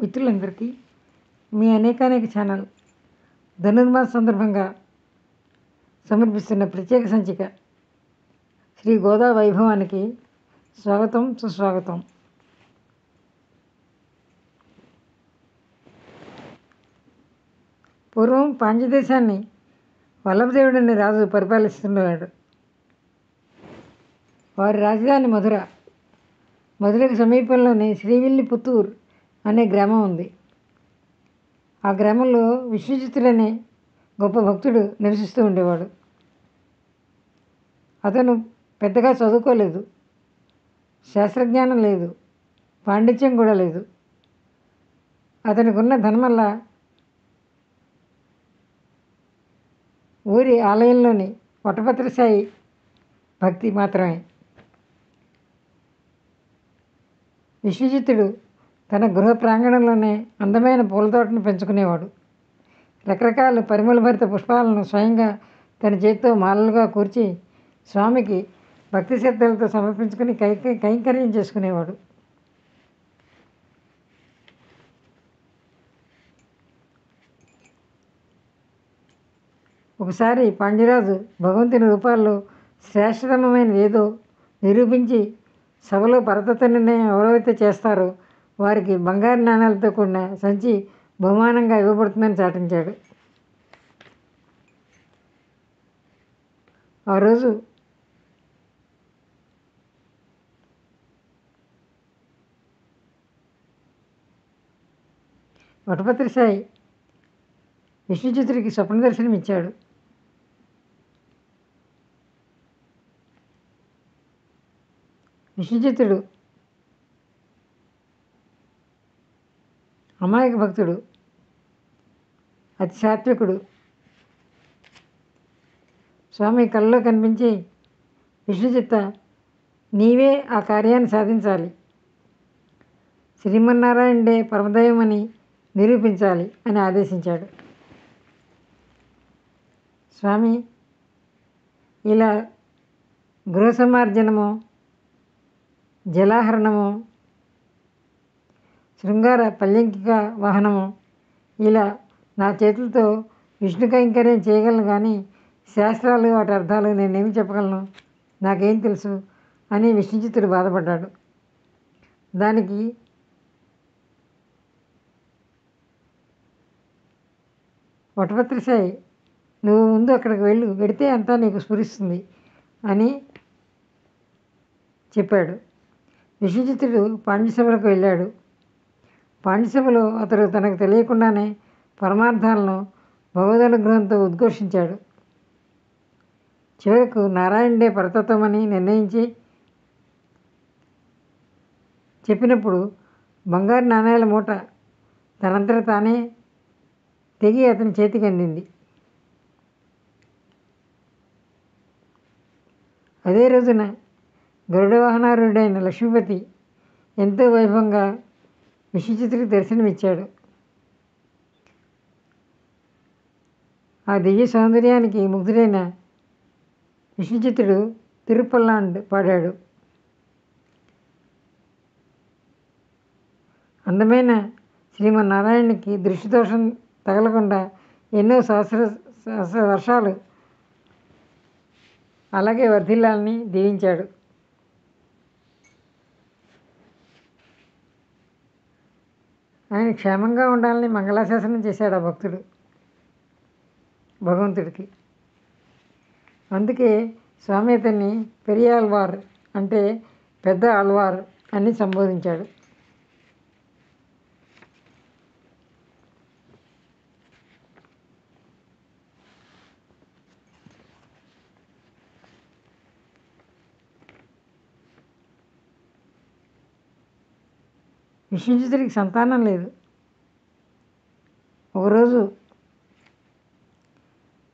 మిత్రులందరికీ మీ అనేకానేక ఛానల్ ధనుర్మాస సందర్భంగా సమర్పిస్తున్న ప్రత్యేక సంచిక శ్రీ గోదా వైభవానికి స్వాగతం సుస్వాగతం. పూర్వం పాండ్యదేశాన్ని వల్లభదేవుడనే రాజు పరిపాలిస్తున్నాడు. వారి రాజధాని మధుర. మధురకు సమీపంలోనే శ్రీవిల్లిపుత్తూర్ అనే గ్రామం ఉంది. ఆ గ్రామంలో విష్ణుచిత్తుడనే గొప్ప భక్తుడు నివసిస్తూ ఉండేవాడు. అతను పెద్దగా చదువుకోలేదు, శాస్త్రజ్ఞానం లేదు, పాండిత్యం కూడా లేదు. అతనికి ఉన్న ధనం వల్ల ఊరి ఆలయంలోని వటపత్ర సాయి భక్తి మాత్రమే. విష్ణుచిత్తుడు తన గృహ ప్రాంగణంలోనే అందమైన పూల తోటను పెంచుకునేవాడు. రకరకాల పరిమళభరిత పుష్పాలను స్వయంగా తన చేతితో మాలలుగా కూర్చి స్వామికి భక్తి శ్రద్ధలతో సమర్పించుకుని కైంకర్యం చేసుకునేవాడు. ఒకసారి పాండ్యరాజు భగవంతుని రూపాల్లో శ్రేష్టతమైనది ఏదో నిరూపించి సభలో పరతత్వ నిర్ణయం ఎవరైతే చేస్తారో వారికి బంగారు నాణాలతో కూడిన సంచి బహుమానంగా ఇవ్వబడుతుందని చాటించాడు. ఆ రోజు వటపత్రి సాయి విష్ణుచిత్తుడికి స్వప్న దర్శనం ఇచ్చాడు. విష్ణుచిత్తుడు అమాయక భక్తుడు, అతి సాత్వికుడు. స్వామి కళ్ళలో కనిపించి, విష్ణుచిత్త, నీవే ఆ కార్యాన్ని సాధించాలి, శ్రీమన్నారాయణుడే పరమదైవమని నిరూపించాలి అని ఆదేశించాడు. స్వామి ఇలా గృహ సమార్జనము, జలాహరణము, శృంగార పల్యంకిక వాహనము, ఇలా నా చేతులతో విష్ణు కైంకర్యం చేయగలను, కానీ శాస్త్రాలు వాటి అర్థాలు నేనేమి చెప్పగలను, నాకేం తెలుసు అని విష్ణుచిత్తుడు బాధపడ్డాడు. దానికి వటపత్రి సాయి, నువ్వు ముందు అక్కడికి వెడితే అంతా నీకు స్ఫురిస్తుంది అని చెప్పాడు. విష్ణుచిత్తుడు పాండ్యసభలకు వెళ్ళాడు. పాండ్యసభలో అతడు తనకు తెలియకుండానే పరమార్థాలను భగవదనుగ్రహంతో ఉద్ఘోషించాడు. చివరకు నారాయణుడే పరతత్వమని నిర్ణయించి చెప్పినప్పుడు బంగారు నాణేల మూట తనంతట తానే తెగి అతని చేతికి అందింది. అదే రోజున గరుడ వాహనారూఢుడైన లక్ష్మీపతి ఎంతో వైభవంగా విష్ణుచిత్తుడికి దర్శనమిచ్చాడు. ఆ దివ్య సౌందర్యానికి ముగ్ధుడైన విష్ణుచిత్తుడు తిరుపల్లాండ్ పాడాడు. అందమైన శ్రీమన్నారాయణునికి దృష్టిదోషం తగలకుండా ఎన్నో సహస్ర వర్షాలు అలాగే వర్ధిల్లాలని దీవించాడు. ఆయన క్షేమంగా ఉండాలని మంగళాశాసనం చేశాడు ఆ భక్తుడు భగవంతుడికి. అందుకే స్వామి అతన్ని పెరియాళ్వార్ అంటే పెద్ద ఆళ్వార్ అని సంబోధించాడు. విష్ణుచిత్తుడికి సంతానం లేదు. ఒకరోజు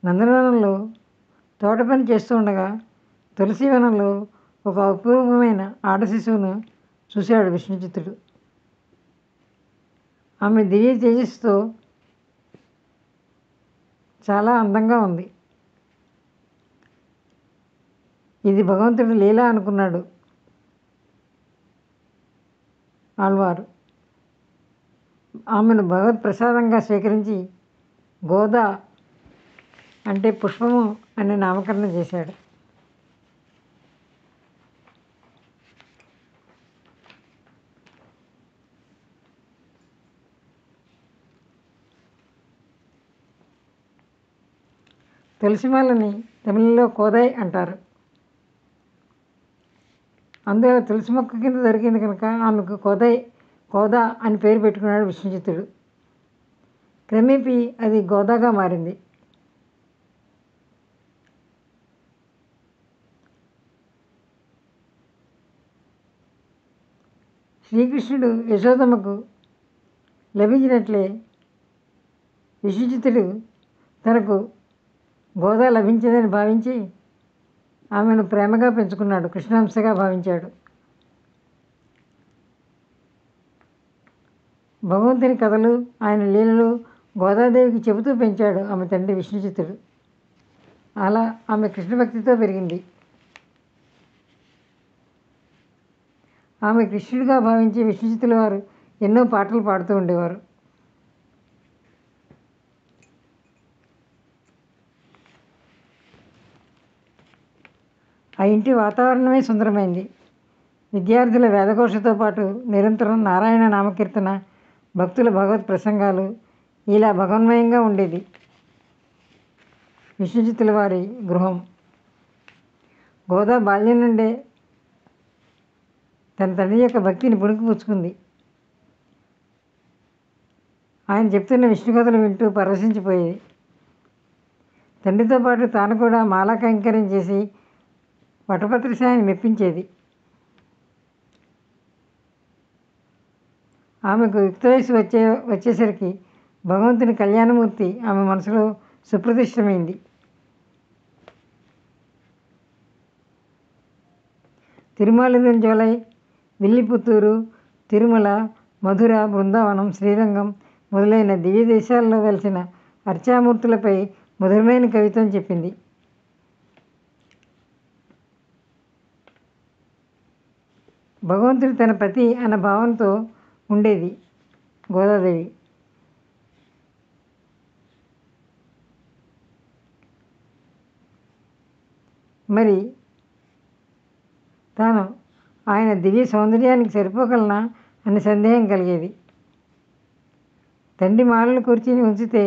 నందనవనంలో తోట పని చేస్తూ ఉండగా తులసీవనంలో ఒక అపూర్వమైన ఆడ శిశువును చూశాడు విష్ణుచిత్తుడు. ఆమె దివ్య తేజస్సుతో చాలా అందంగా ఉంది. ఇది భగవంతుడి లీల అనుకున్నాడు ఆళ్వారు. ఆమెను భగవత్ ప్రసాదంగా స్వీకరించి గోదా అంటే పుష్పము అని నామకరణం చేశాడు. తులసిమాలని తమిళంలో కోదై అంటారు. అందులో తులసి మొక్క కింద దొరికింది కనుక ఆమెకు కోదా అని పేరు పెట్టుకున్నాడు విష్ణుచిత్తుడు. క్రమేపీ అది గోదాగా మారింది. శ్రీకృష్ణుడు యశోదమ్మకు లభించినట్లే విష్ణుచిత్తుడు తనకు గోదా లభించిందని భావించి ఆమెను ప్రేమగా పెంచుకున్నాడు, కృష్ణాంశగా భావించాడు. భగవంతుని కథలు, ఆయన లీలలు గోదాదేవికి చెబుతూ పెంచాడు ఆమె తండ్రి విష్ణుచిత్తుడు. అలా ఆమె కృష్ణభక్తితో పెరిగింది. ఆమె కృష్ణుడిగా భావించి విష్ణుచిత్తుల వారు ఎన్నో పాటలు పాడుతూ ఉండేవారు. ఆ ఇంటి వాతావరణమే సుందరమైంది. విద్యార్థుల వేదఘోషతో పాటు నిరంతరం నారాయణ నామకీర్తన, భక్తుల భగవత్ ప్రసంగాలు ఇలా భగవన్మయంగా ఉండేది విష్ణుచిత్తుల వారి గృహం. గోదా బాల్యం నుండే తన తండ్రి యొక్క భక్తిని పుణికిపుచ్చుకుంది. ఆయన చెప్తున్న విష్ణు కథలు వింటూ పరవశించిపోయేది. తండ్రితో పాటు తాను కూడా మాలా కైంకర్యం చేసి వటపత్రసాయిని మెప్పించేది. ఆమెకు యుక్త వయసు వచ్చేసరికి భగవంతుని కళ్యాణమూర్తి ఆమె మనసులో సుప్రతిష్టమైంది. తిరుమాలిరుంజోలై, విల్లిపుత్తూరు, తిరుమల, మధుర, బృందావనం, శ్రీరంగం మొదలైన దివ్య దేశాల్లో వెలిసిన అర్చామూర్తులపై మధురమైన కవిత్వం చెప్పింది. భగవంతుడు తన పతి అన్న భావంతో ఉండేది గోదాదేవి. మరి తాను ఆయన దివ్య సౌందర్యానికి సరిపోగలనా అనే సందేహం కలిగేది. తండ్రి మాలలు కూర్చుని ఉంచితే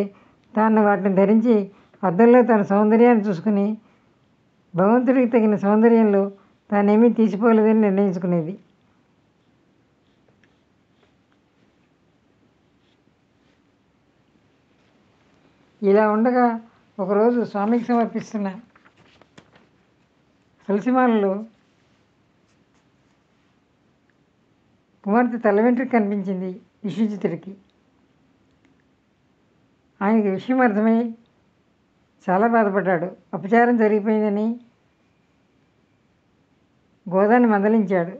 తాను వాటిని ధరించి అద్దంలో తన సౌందర్యాన్ని చూసుకుని భగవంతుడికి తగిన సౌందర్యంలో తానేమీ తీసిపోలేదని నిర్ణయించుకునేది. ఇలా ఉండగా ఒకరోజు స్వామికి సమర్పిస్తున్న తులసిమాలలో కుమార్తె తల వెంట్రుక కనిపించింది విష్ణుచిత్తుడికి. ఆయనకి విషయం అర్థమై చాలా బాధపడ్డాడు. అపచారం జరిగిపోయిందని గోదాన్ని మందలించాడు.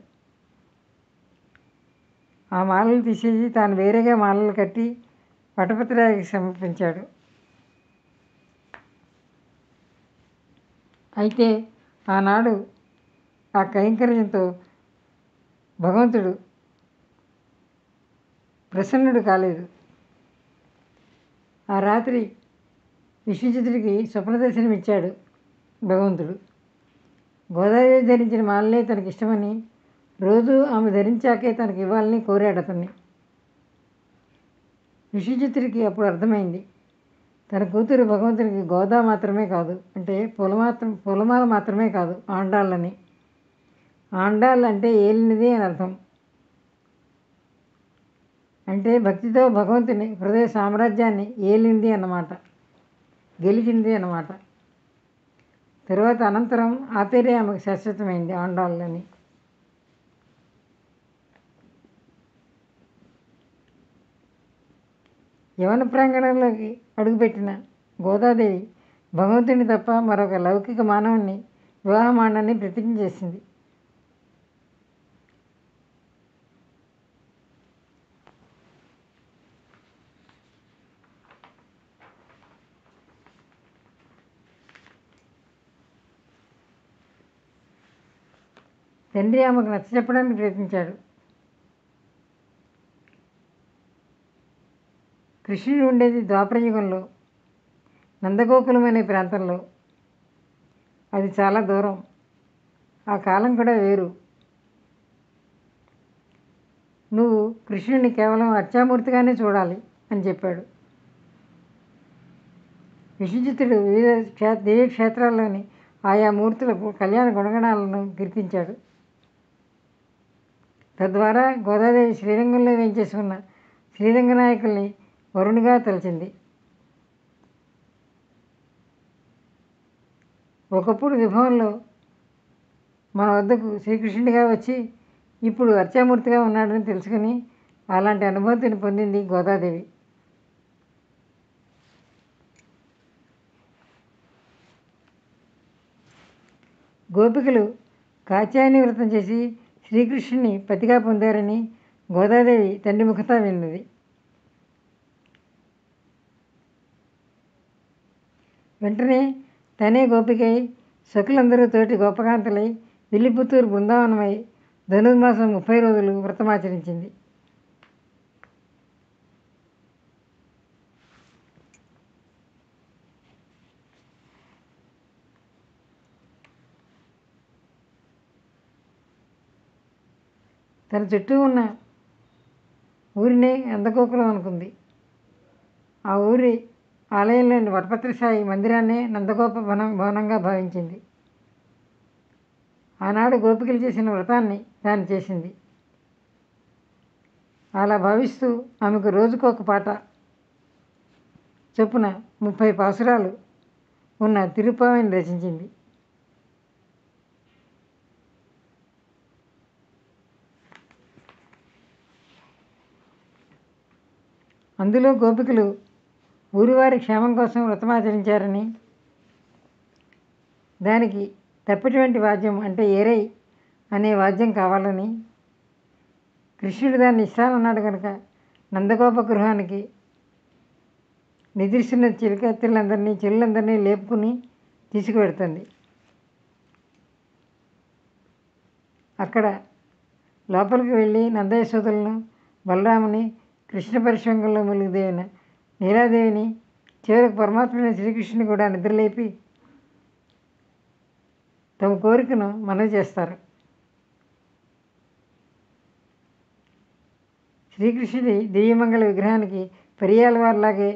ఆ మాలలు తీసేసి తాను వేరేగా మాలలు కట్టి వటపత్రాయికి సమర్పించాడు. అయితే ఆనాడు ఆ కైంకర్యంతో భగవంతుడు ప్రసన్నుడు కాలేదు. ఆ రాత్రి విష్ణుచిత్తుడికి స్వప్న దర్శనం ఇచ్చాడు భగవంతుడు. గోదాదేవి ధరించిన మాలలే తనకిష్టమని, రోజు ఆమె ధరించాకే తనకి ఇవ్వాలని కోరాడు అతన్ని. విష్ణుచిత్తుడికి అప్పుడు అర్థమైంది, తన కూతురు భగవంతునికి గోదా మాత్రమే కాదు, అంటే పూలమాల మాత్రమే కాదు, ఆండాళ్ళని. ఆండాళ్ళు అంటే ఏలినది అని అర్థం. అంటే భక్తితో భగవంతుని హృదయ సామ్రాజ్యాన్ని ఏలింది అన్నమాట, గెలిచింది అన్నమాట. తరువాత అనంతరం ఆ పేరే ఆమెకు శాశ్వతమైంది, ఆండాళ్ళని. యవన ప్రాంగణంలోకి అడుగుపెట్టిన గోదాదేవి భగవంతుని తప్ప మరొక లౌకిక మానవుణ్ణి వివాహమాడని ప్రతిజ్ఞ చేసింది. తండ్రి ఆమెకు నచ్చ చెప్పడానికి ప్రయత్నించాడు. కృష్ణుడు ఉండేది ద్వాపరయుగంలో నందగోకులం అనే ప్రాంతంలో. అది చాలా దూరం, ఆ కాలం కూడా వేరు. నువ్వు కృష్ణుడిని కేవలం అర్చామూర్తిగానే చూడాలి అని చెప్పాడు. విష్ణుచిత్తుడు వివిధ దివ్య క్షేత్రాల్లోని ఆయా మూర్తులకు కళ్యాణ గుణగణాలను కీర్తించాడు. తద్వారా గోదాదేవి శ్రీరంగంలో వేంచేసుకున్న శ్రీరంగనాయకుల్ని వరుణుగా తలచింది. ఒకప్పుడు విభవంలో మన వద్దకు శ్రీకృష్ణుడిగా వచ్చి ఇప్పుడు అర్చామూర్తిగా ఉన్నాడని తెలుసుకుని అలాంటి అనుభూతిని పొందింది గోదాదేవి. గోపికలు కాత్యాయని వ్రతం చేసి శ్రీకృష్ణుని పతిగా పొందారని గోదాదేవి తండ్రి ముఖతా విన్నది. వెంటనే తనే గోపికై సఖులందరూ తోటి గోపకాంతలై విల్లిపుత్తూరు బృందావనమై ధనుర్మాసం 30 రోజులు వ్రతమాచరించింది. తన చుట్టూ ఉన్న ఊరినే నందగోకులం అనుకుంది. ఆ ఊరి ఆలయంలోని వటపత్రసాయి మందిరాన్నే నందగోప భవనంగా భావించింది. ఆనాడు గోపికలు చేసిన వ్రతాన్ని దాన్ని చేసింది. అలా భావిస్తూ ఆమెకు రోజుకొక పాట చొప్పున 30 పాసురాలు ఉన్న తిరుప్పావైని రచించింది. అందులో గోపికలు ఊరివారి క్షేమం కోసం వ్రతమాచరించారని, దానికి తప్పిటువంటి వాద్యం అంటే ఏరై అనే వాద్యం కావాలని, కృష్ణుడు దాన్ని ఇస్తానన్నాడు కనుక నందగోప గృహానికి నిద్రిస్తున్న చెల్లందరినీ లేపుకుని తీసుకువెడుతుంది. అక్కడ లోపలికి వెళ్ళి నందయశోదలను, బలరాముని, కృష్ణ పరిశ్వంగంలో ములుగుదేవిన నీలాదేవిని, చివరికి పరమాత్మైన శ్రీకృష్ణుని కూడా నిద్రలేపి తమ కోరికను మనవి చేస్తారు. శ్రీకృష్ణుడి దివ్యమంగళ విగ్రహానికి పెరియాల వారిలాగే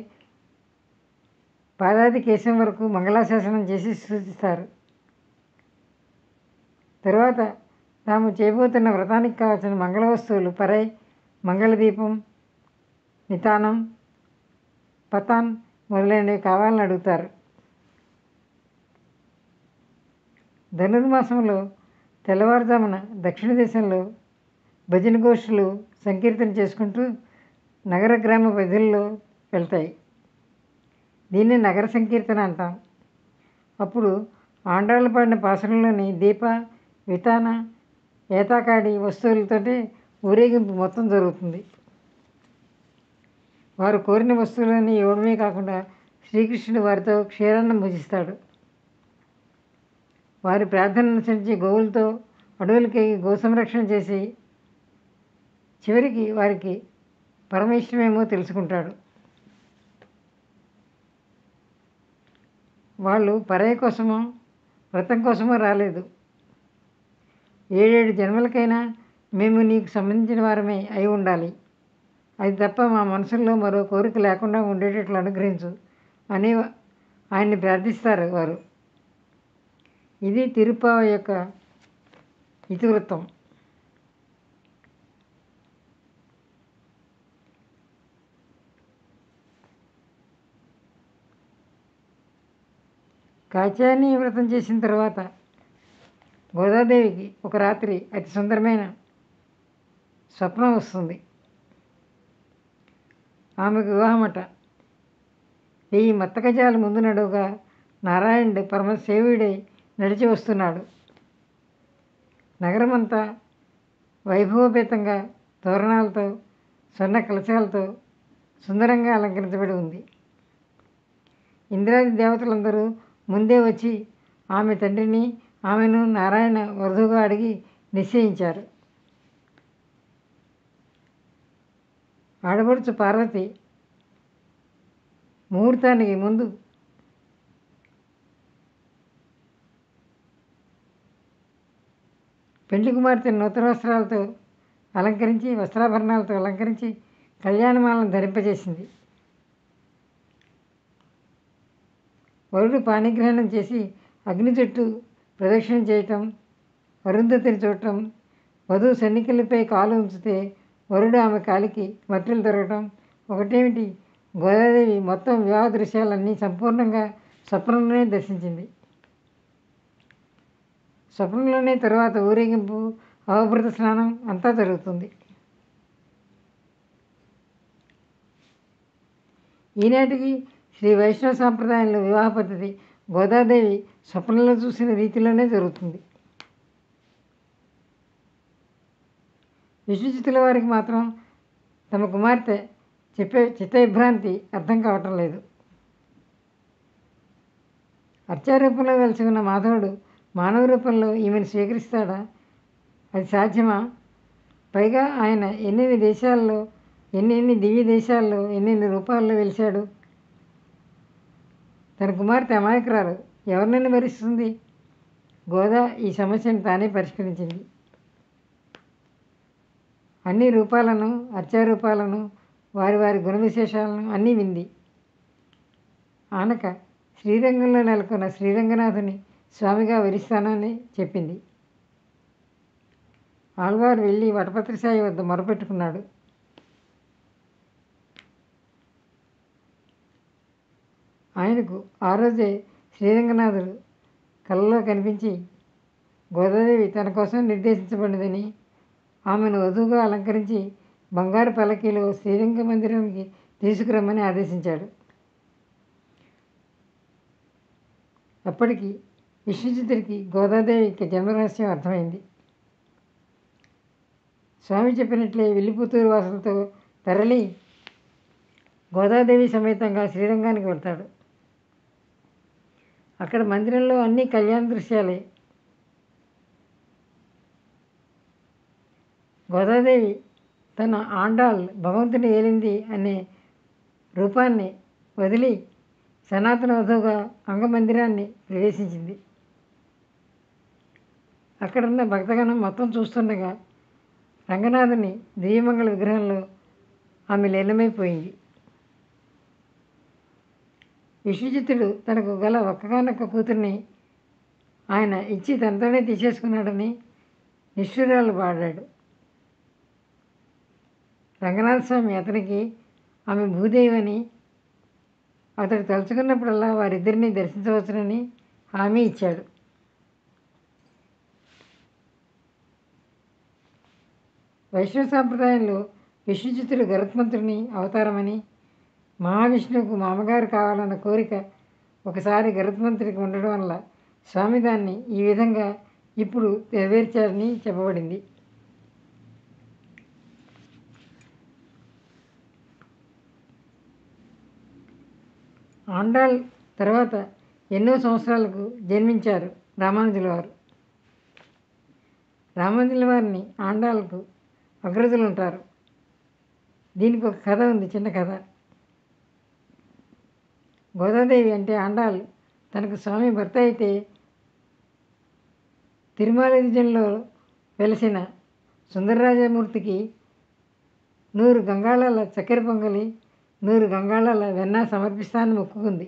పాదాది కేశం వరకు మంగళాశాసనం చేసి సూచిస్తారు. తరువాత తాము చేయబోతున్న వ్రతానికి కావాల్సిన మంగళ వస్తువులు పరై, మంగళదీపం, నితానం, పతాన్ మొదలైనవి కావాలని అడుగుతారు. ధనుర్మాసంలో తెల్లవారుజామున దక్షిణ దేశంలో భజన గోష్ఠులు సంకీర్తన చేసుకుంటూ నగర గ్రామ వీధుల్లో వెళ్తాయి. దీన్ని నగర సంకీర్తన అంటాం. అప్పుడు ఆండాళ్ళు పాడిన పాసురంలోని దీప, వితాన, ఏతాకాడి వస్తువులతోటి ఊరేగింపు మొత్తం జరుగుతుంది. వారు కోరిన వస్తువులని ఇవ్వడమే కాకుండా శ్రీకృష్ణుడు వారితో క్షీరాన్నం భుజిస్తాడు. వారి ప్రార్థన అనుసరించి గోవులతో అడవులకి గో సంరక్షణ చేసి చివరికి వారికి పరమేశ్వరమేమో తెలుసుకుంటాడు. వాళ్ళు పరయ కోసమో వ్రతం కోసమో రాలేదు. 7 జన్మలకైనా మేము నీకు సంబంధించిన వారమే అయి ఉండాలి, అది తప్ప మా మనసుల్లో మరో కోరిక లేకుండా ఉండేటట్లు అనుగ్రహించు అని ఆయన్ని ప్రార్థిస్తారు వారు. ఇది తిరుప్పావ యొక్క ఇతివృత్తం. కాత్యాయని వ్రతం చేసిన తర్వాత గోదాదేవికి ఒక రాత్రి అతి సుందరమైన స్వప్నం వస్తుంది. ఆమెకు వివాహమట. 1000 మత్తగజాలు ముందు నడువుగా నారాయణుడు పరమసేవుడై నడిచి వస్తున్నాడు. నగరమంతా వైభవోపేతంగా తోరణాలతో, స్వర్ణ కలశాలతో సుందరంగా అలంకరించబడి ఉంది. ఇంద్రాది దేవతలందరూ ముందే వచ్చి ఆమె తండ్రిని, ఆమెను నారాయణ వధువుగా అడిగి నిశ్చయించారు. ఆడపడుచు పార్వతి ముహూర్తానికి ముందు పెళ్లి కుమార్తెను నూతన వస్త్రాలతో అలంకరించి వస్త్రాభరణాలతో అలంకరించి కళ్యాణమాలను ధరింపజేసింది. వరుడు పాణిగ్రహణం చేసి అగ్ని చుట్టూ ప్రదక్షిణ చేయటం, అరుంధతిని చూడటం, వధువు సన్నికలపై కాలు ఉంచితే వరుడు ఆమె కాలికి మట్టిలు దొరకటం ఒకటేమిటి, గోదాదేవి మొత్తం వివాహ దృశ్యాలన్నీ సంపూర్ణంగా స్వప్నంలోనే దర్శించింది. స్వప్నంలోనే తరువాత ఊరేగింపు, అవభృత స్నానం అంతా జరుగుతుంది. ఈనాటికి శ్రీ వైష్ణవ సాంప్రదాయంలో వివాహ పద్ధతి గోదాదేవి స్వప్నంలో చూసిన రీతిలోనే జరుగుతుంది. విష్ణుచిత్తుల వారికి మాత్రం తమ కుమార్తె చెప్పే చిత్తవిభ్రాంతి అర్థం కావటం లేదు. అర్చారూపంలో వెలిసి ఉన్న మాధవుడు మానవ రూపంలో ఈమెను స్వీకరిస్తాడా? అది సాధ్యమా? పైగా ఆయన ఎన్నెన్ని దేశాల్లో, ఎన్నెన్ని దివ్య దేశాల్లో, ఎన్నెన్ని రూపాల్లో వెలిశాడు. తన కుమార్తె అమాయకురాలు, ఎవరినైనా భరిస్తుంది? గోదా ఈ సమస్యను తానే పరిష్కరించింది. అన్ని రూపాలను, అర్చారూపాలను, వారి వారి గుణ విశేషాలను అన్నీ వింది. ఆనక శ్రీరంగంలో నెలకొన్న శ్రీరంగనాథుని స్వామిగా వరిస్తానని చెప్పింది. ఆళ్వారు వెళ్ళి వటపత్రసాయి వద్ద మొరపెట్టుకున్నాడు. ఆయనకు ఆ రోజే శ్రీరంగనాథుడు కలలో కనిపించి గోదాదేవి తన కోసం నిర్దేశించబడినదని, ఆమెను వధువుగా అలంకరించి బంగారు పల్లకీలో శ్రీరంగ మందిరానికి తీసుకురమ్మని ఆదేశించాడు. అప్పటికి విష్ణుచిత్తుడికి గోదాదేవికి జన్మరహస్యం అర్థమైంది. స్వామి చెప్పినట్లే విల్లిపుత్తూరు వాసులతో తరలి గోదాదేవి సమేతంగా శ్రీరంగానికి వెళ్తాడు. అక్కడ మందిరంలో అన్ని కళ్యాణ దృశ్యాలే. గోదాదేవి తన ఆండాళ్ భగవంతుని ఏలింది అనే రూపాన్ని వదిలి సనాతన వధువుగా అంగమందిరాన్ని ప్రవేశించింది. అక్కడున్న భక్తగణం మొత్తం చూస్తుండగా రంగనాథుని దివ్యమంగళ విగ్రహంలో ఆమె లీనమైపోయింది. విష్ణుచిత్తుడు తనకు గల ఒక్కగానొక్క కూతుర్ని ఆయన ఇచ్చి తనతోనే తీసేసుకున్నాడని నిష్ఠురాలు పాడాడు. రంగనాథస్వామి అతనికి ఆమె భూదేవని, అతడు తలుచుకున్నప్పుడల్లా వారిద్దరినీ దర్శించవచ్చునని హామీ ఇచ్చాడు. వైష్ణవ సాంప్రదాయంలో విష్ణుచిత్తుడు గరుత్మంతుడిని అవతారమని, మహావిష్ణువుకు మామగారు కావాలన్న కోరిక ఒకసారి గరుత్మంతుడికి ఉండడం వల్ల స్వామి దాన్ని ఈ విధంగా ఇప్పుడు నెరవేర్చారని చెప్పబడింది. ఆండాళ్ తర్వాత ఎన్నో సంవత్సరాలకు జన్మించారు రామానుజుల వారు. రామానుజుల వారిని ఆండాళ్లకు అగ్రజులు ఉంటారు. దీనికి ఒక కథ ఉంది, చిన్న కథ. గోదాదేవి అంటే ఆండాళ్ తనకు స్వామి భర్త అయితే తిరుమలగిరిజంలో వెలసిన సుందరరాజమూర్తికి 100 గంగాళాల చక్కెర పొంగలి, 100 గంగాళాల వెన్న సమర్పిస్తానని మొక్కుకుంది.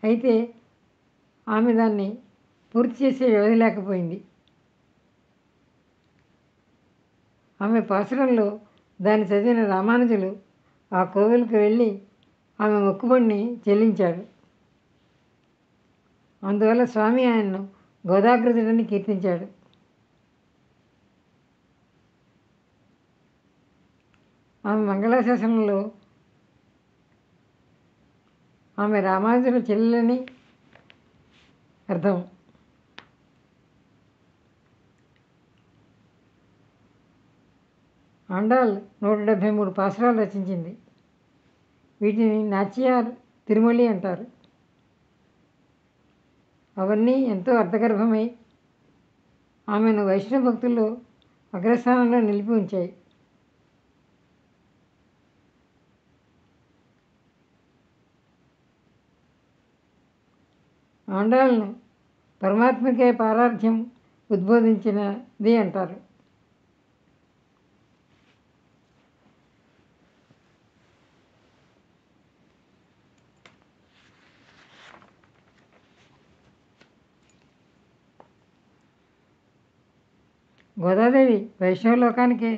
అయితే ఆమె దాన్ని పూర్తి చేసే వ్యవధి లేకపోయింది. ఆమె పాసురంలో దాన్ని చదివిన రామానుజులు ఆ కోవెలకు వెళ్ళి ఆమె మొక్కుబడిని చెల్లించాడు. అందువల్ల స్వామి ఆయన్ను గోదాగ్రజుడని కీర్తించాడు. ఆమె మంగళాశాసనంలో ఆమె రామానుజుల చెల్లెలని అర్థం. ఆండాళ్ 173 పాసురాలు రచించింది. వీటిని నాచియార్ తిరుమలి అంటారు. అవన్నీ ఎంతో అర్థగర్భమై ఆమెను వైష్ణవ భక్తుల్లో అగ్రస్థానంలో నిలిపి ఉంచాయి. ఆండాళ్ళను పరమాత్మకే పారార్థ్యం ఉద్బోధించినది అంటారు. గోదాదేవి వైష్ణవలోకానికి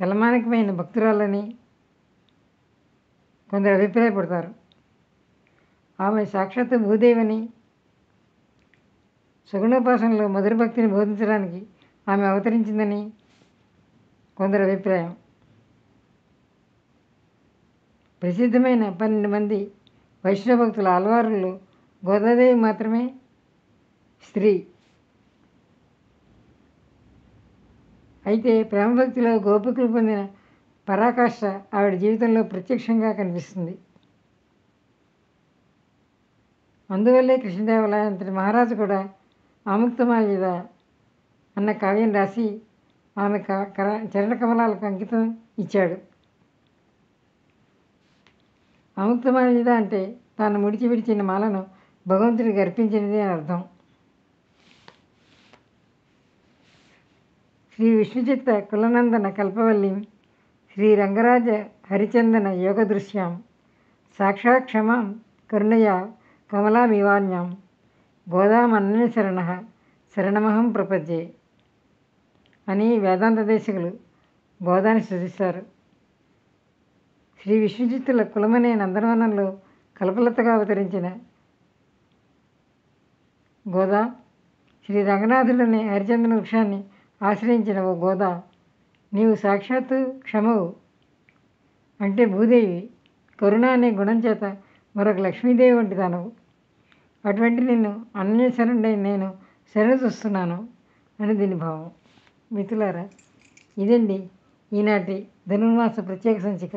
తలమానికమైన భక్తురాలని కొందరు అభిప్రాయపడతారు. ఆమె సాక్షాత్తు భూదేవని, సుగుణోపాసనలో మధుర భక్తిని బోధించడానికి ఆమె అవతరించిందని కొందరు అభిప్రాయం. ప్రసిద్ధమైన 12 మంది వైష్ణవ భక్తుల ఆల్వారుల్లో గోదాదేవి మాత్రమే స్త్రీ. అయితే ప్రేమభక్తిలో గోపికలు పొందిన పరాకాష్ఠ ఆవిడ జీవితంలో ప్రత్యక్షంగా కనిపిస్తుంది. అందువల్లే కృష్ణదేవరాయ అంతటి మహారాజు కూడా ఆముక్తమాల్యద అన్న కావ్యం రాసి ఆమె చరణ కమలాలకు అంకితం ఇచ్చాడు. ఆముక్తమాల్యద అంటే తాను విడిచిన మాలను భగవంతుడికి అర్పించినది అని అర్థం. శ్రీ విష్ణుచిత్త కులనందన కల్పవల్లిం శ్రీ రంగరాజ హరిచందన యోగదృశ్యాం సాక్షాత్ క్షమాం కరుణయా కమలామివాన్యాం గోదామన్య శరణమహం ప్రపద్యే అని వేదాంత దేశికులు గోదాని స్తుతిస్తారు. శ్రీ విష్ణుచిత్తుల కులమనే నందనవనంలో కల్పలతగా అవతరించిన గోదా, శ్రీ రంగనాథుడనే హరిచందన వృక్షాన్ని ఆశ్రయించిన ఓ గోదా, నీవు సాక్షాత్తు క్షమవు అంటే భూదేవి, కరుణ అనే గుణం చేత మరొక లక్ష్మీదేవి వంటి దానవు. అటువంటి నిన్ను అన్యశరణుడై నేను శరణు చూస్తున్నాను అని దీని భావం. మిత్రులారా, ఇదండి ఈనాటి ధనుర్మాస ప్రత్యేక సంచిక.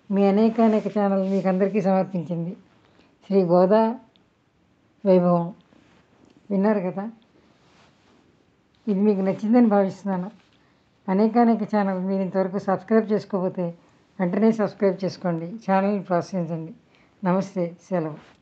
మీ అనేక ఛానల్ మీకు అందరికీ సమర్పించింది. శ్రీ గోదా వైభవం విన్నారు కదా. ఇది మీకు నచ్చిందని భావిస్తున్నాను. అనేక ఛానల్ మీరు ఇంతవరకు సబ్స్క్రైబ్ చేసుకోకపోతే వెంటనే సబ్స్క్రైబ్ చేసుకోండి. ఛానల్ని ప్రోత్సహించండి. నమస్తే, సెలవు.